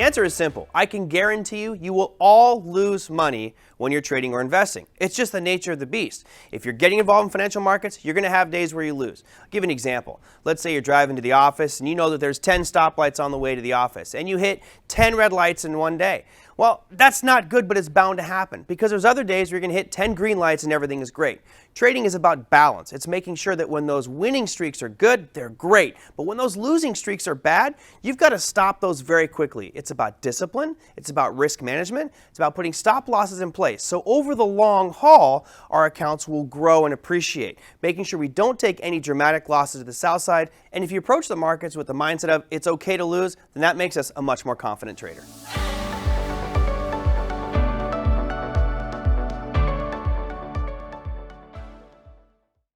The answer is simple. I can guarantee you will all lose money when you're trading or investing. It's just the nature of the beast. If you're getting involved in financial markets, you're going to have days where you lose. I'll give you an example. Let's say you're driving to the office and you know that there's 10 stoplights on the way to the office and you hit 10 red lights in one day. Well, that's not good, but it's bound to happen because there's other days where you're going to hit 10 green lights and everything is great. Trading is about balance. It's making sure that when those winning streaks are good, they're great. But when those losing streaks are bad, you've got to stop those very quickly. It's about discipline. It's about risk management. It's about putting stop losses in place. So over the long haul, our accounts will grow and appreciate, making sure we don't take any dramatic losses to the south side. And if you approach the markets with the mindset of it's okay to lose, then that makes us a much more confident trader.